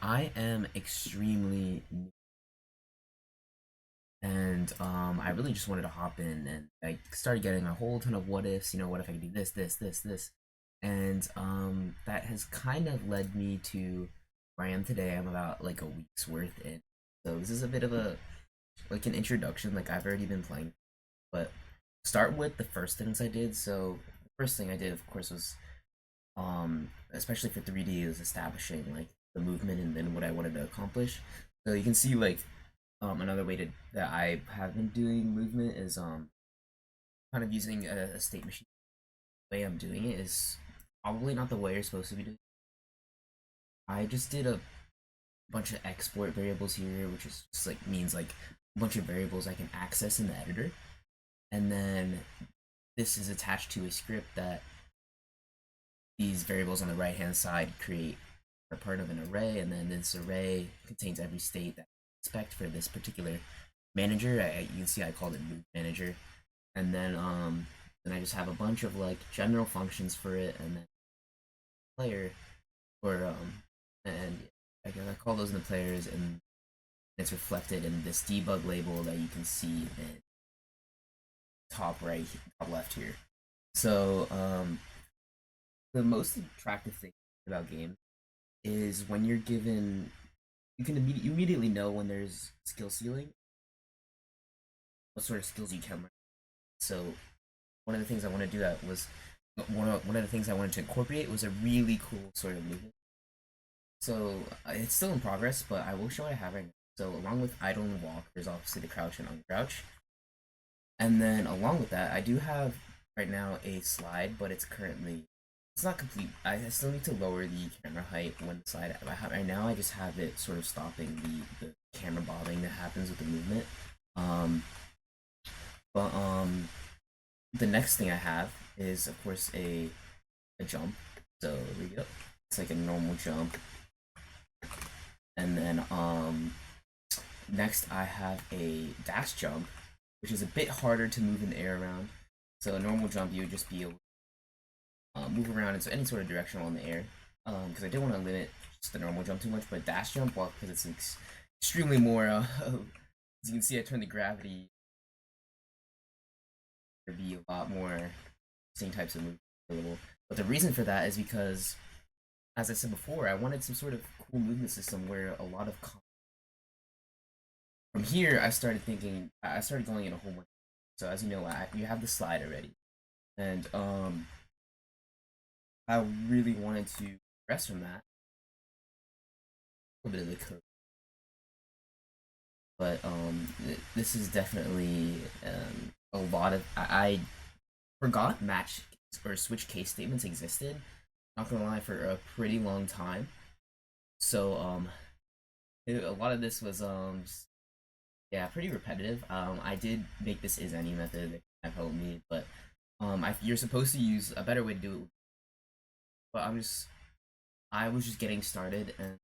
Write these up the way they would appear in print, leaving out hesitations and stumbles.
I am extremely new, and I really just wanted to hop in, and I started getting a whole ton of what ifs. What if I could do this, and that has kind of led me to where I am today. I'm about like a week's worth in, so this is a bit of a like an introduction. Like I've already been playing, but start with the first things I did. So the first thing I did, of course, was especially for 3D, is establishing like the movement and then what I wanted to accomplish. So you can see like another way to that I have been doing movement is kind of using a state machine. The way I'm doing it is probably not the way you're supposed to be doing it. I just did a bunch of export variables here, which is just like means like a bunch of variables I can access in the editor, and then this is attached to a script that these variables on the right hand side create are part of an array, and then this array contains every state that I expect for this particular manager. You can see I called it move manager, and then I just have a bunch of like general functions for it, and then player or and I call those in the players, and it's reflected in this debug label that you can see in top right, top left here. So the most attractive thing about games is when you're given, you immediately know when there's skill ceiling, what sort of skills you can learn. So one of the things I want to do that was one of the things I wanted to incorporate was a really cool sort of movement. So it's still in progress, but I will show what I have right now. So along with idle and walk, there's obviously the crouch and uncrouch, and then along with that, I do have right now a slide, but it's not complete. I still need to lower the camera height when the slide. Right now, I just have it sort of stopping the camera bobbing that happens with the movement. Um, but the next thing I have is of course a jump. So here we go. It's like a normal jump, and then next I have a dash jump, which is a bit harder to move in the air around. So a normal jump, you would just be able to move around into any sort of direction on the air. Because I didn't want to limit just the normal jump too much, but dash jump, well, because it's extremely more. As you can see, I turned the gravity to be a lot more same types of movement available. But the reason for that is because, as I said before, I wanted some sort of cool movement system where a lot of from here I started thinking, I started going in a whole bunch. So as you know, you have the slide already, and I really wanted to progress from that. A little bit of the code, but this is definitely a lot of I forgot match or switch case statements existed. Not gonna lie, for a pretty long time. So a lot of this was yeah, pretty repetitive. I did make this is any method that kind of helped me, but you're supposed to use a better way to do it. But I was just getting started, and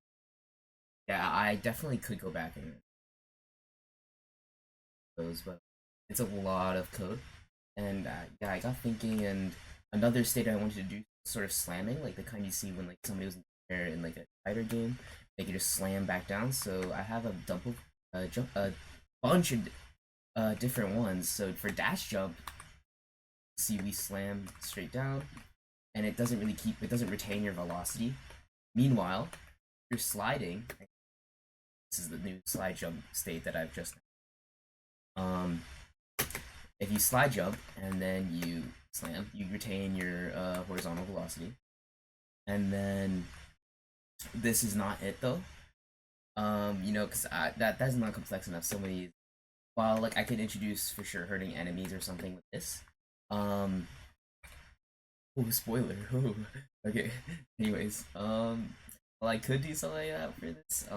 yeah, I definitely could go back and those, but it's a lot of code. And yeah, I got thinking, and another state I wanted to do sort of slamming, like the kind you see when like somebody was in the air in like a fighter game, they could just slam back down. So I have a dump of a bunch of different ones. So for dash jump, see we slam straight down, and it doesn't retain your velocity. Meanwhile, you're sliding. This is the new slide jump state that I've just. If you slide jump and then you slam, you retain your horizontal velocity, and then this is not it though. Because that's not complex enough. So many. While like I could introduce for sure hurting enemies or something with this. Oh, spoiler. Oh, okay. Anyways, well, I could do something like that for this.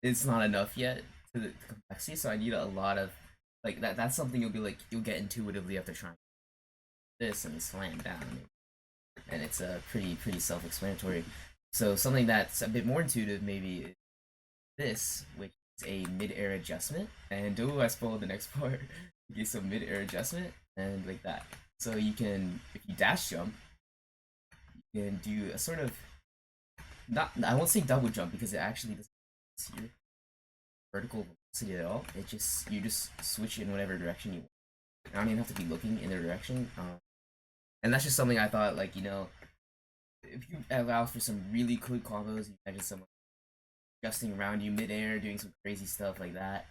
It's not enough yet to the complexity, so I need a lot of like that. That's something you'll get intuitively after trying this and slam down, and it's pretty self-explanatory. So something that's a bit more intuitive maybe is this, which is a mid-air adjustment. And oh, I spoiled the next part. Okay, so mid-air adjustment and like that. So you can, if you dash jump, you can do a sort of not I won't say double jump because it actually doesn't see your vertical velocity at all. It just you just switch in whatever direction you want. I don't even have to be looking in their direction. And that's just something I thought, like, if you allow for some really quick combos, you imagine someone adjusting around you midair, doing some crazy stuff like that,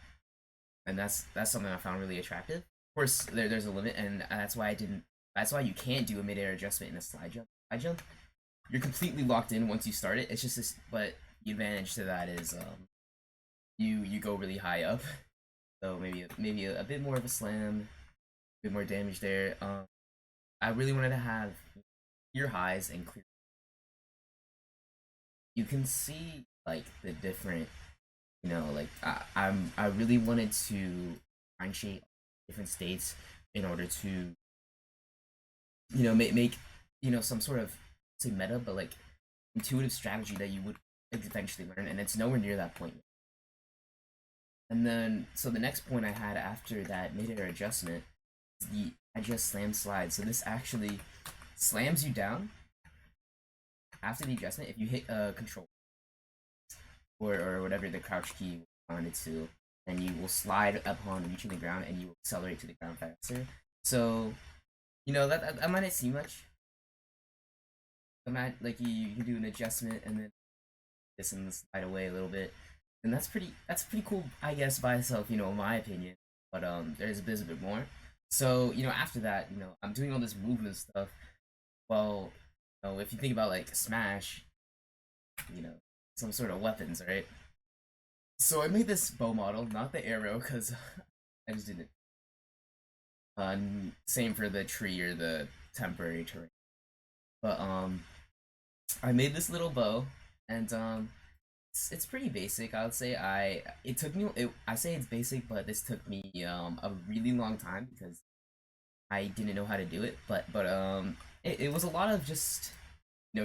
and that's something I found really attractive. Of course, there's a limit, and that's why I didn't. That's why you can't do a midair adjustment in a slide jump. Slide jump, you're completely locked in once you start it. It's just this, but the advantage to that is you go really high up, so maybe a bit more of a slam, a bit more damage there. I really wanted to have clear highs and clear. You can see like the different, like I really wanted to differentiate different states in order to make some sort of, say, meta, but like intuitive strategy that you would eventually learn, and it's nowhere near that point. And then so the next point I had after that midair adjustment is the adjust slam slide. So this actually slams you down after the adjustment if you hit control or whatever the crouch key wanted to, and you will slide upon reaching the ground and you will accelerate to the ground faster. So that might not seem much. Like you can do an adjustment and then this and slide away a little bit, and that's pretty cool, I guess, by itself, in my opinion. But there's a bit more. So after that, I'm doing all this movement stuff. Well, if you think about like Smash, some sort of weapons, right? So I made this bow model, not the arrow, because I just didn't. Same for the tree or the temporary terrain. But I made this little bow, and it's pretty basic. I would say it took me. I say it's basic, but this took me a really long time because I didn't know how to do it. But it was a lot of just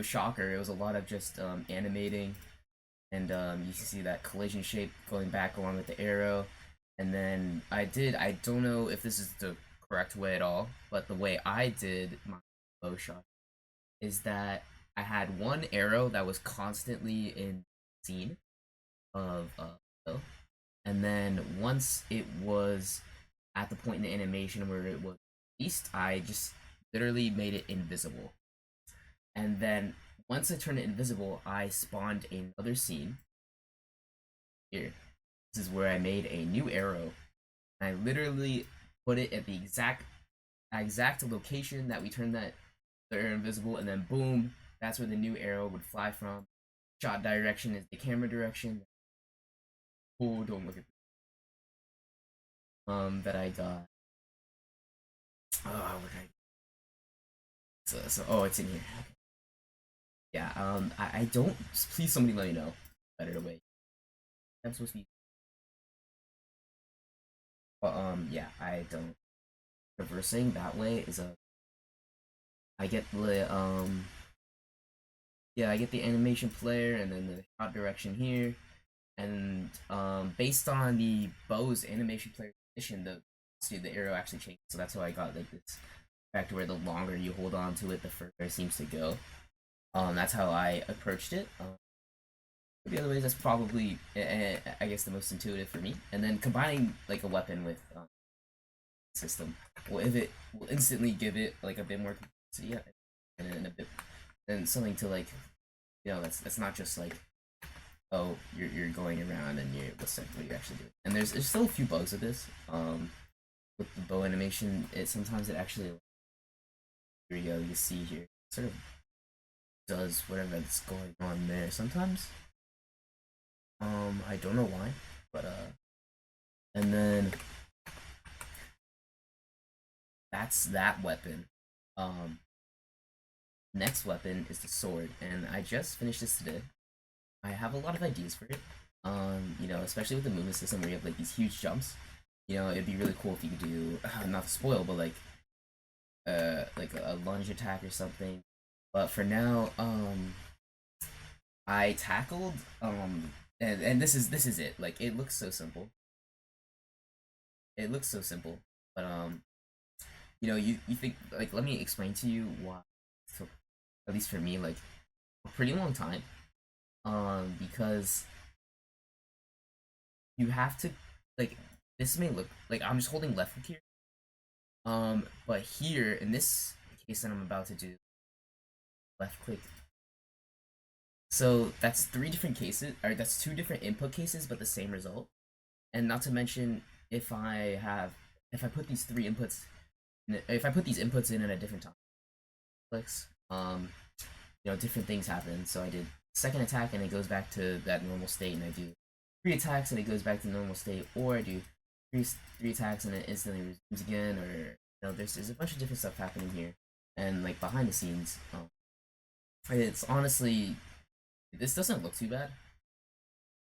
shocker. It was a lot of just animating, and you can see that collision shape going back along with the arrow. And then I don't know if this is the correct way at all, but the way I did my bow shot is that I had one arrow that was constantly in scene of and then once it was at the point in the animation where it was released, I just literally made it invisible. And then once I turned it invisible, I spawned another scene. Here, this is where I made a new arrow. I literally put it at the exact location that we turned that arrow invisible, and then boom, that's where the new arrow would fly from. Shot direction is the camera direction. Oh, don't look at that I got. Oh, what I oh, it's in here. Yeah, I don't. Please, somebody let me know better way. I'm supposed to be. But yeah, I don't. Reversing that way is a. I get the yeah, I get the animation player and then the shot direction here, and based on the bow's animation player position, the arrow actually changes. So that's why I got like this fact where the longer you hold on to it, the further it seems to go. That's how I approached it. The other ways, that's probably I guess the most intuitive for me. And then combining like a weapon with system will instantly give it like a bit more complexity, and a bit and something to like that's not just like, oh, you're going around and what's what you're actually doing. And there's still a few bugs with this. With the bow animation, sometimes it actually, here we go, you see here, sort of does whatever's going on there sometimes. I don't know why, but and then that's that weapon. Next weapon is the sword, and I just finished this today. I have a lot of ideas for it. Especially with the movement system where you have like these huge jumps. It'd be really cool if you could do not to spoil, but like a lunge attack or something. But for now, I tackled and this is it. Like, it looks so simple. It looks so simple, but you think, like, let me explain to you why it took, at least for me, like a pretty long time. Because you have to, like, this may look like I'm just holding left click here. But here in this case that I'm about to do, left click. So that's three different cases, or that's two different input cases, but the same result. And not to mention, if if I put these three inputs, if I put these inputs in at a different time, clicks, different things happen. So I did second attack and it goes back to that normal state, and I do three attacks and it goes back to normal state, or I do three attacks and it instantly resumes again, or there's a bunch of different stuff happening here, and like behind the scenes, it's honestly, this doesn't look too bad.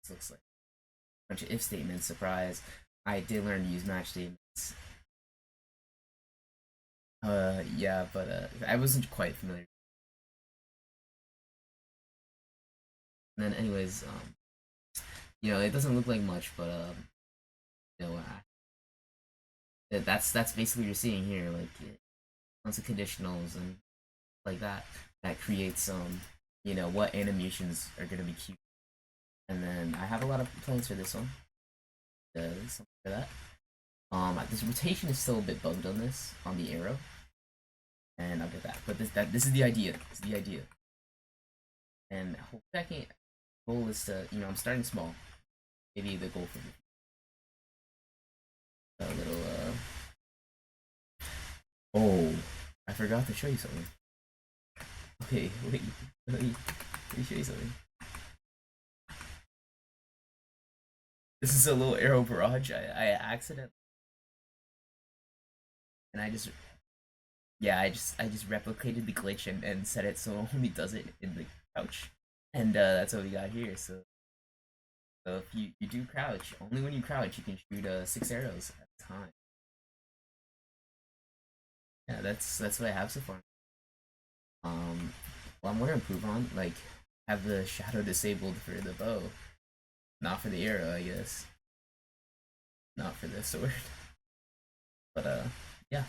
This looks like a bunch of if statements. Surprise! I did learn to use match statements. Yeah, but I wasn't quite familiar. And then, anyways, it doesn't look like much, but you know, that's basically what you're seeing here. Like, tons of conditionals and like that creates what animations are gonna be cute. And then I have a lot of plans for this one. Something for that. This rotation is still a bit bugged on this, on the arrow, and I'll get that. But this is the idea. This is the idea. And second goal is to, I'm starting small. Maybe the goal for a little. Oh, I forgot to show you something. Okay, wait. Let me show you something. This is a little arrow barrage. I accidentally, and I just replicated the glitch and set it so it only does it in the crouch, and that's what we got here. So if you do crouch, only when you crouch you can shoot 6 arrows at a time. Yeah, that's what I have so far. Well, I'm gonna improve on, like, have the shadow disabled for the bow, not for the arrow, I guess. Not for the sword. But yeah.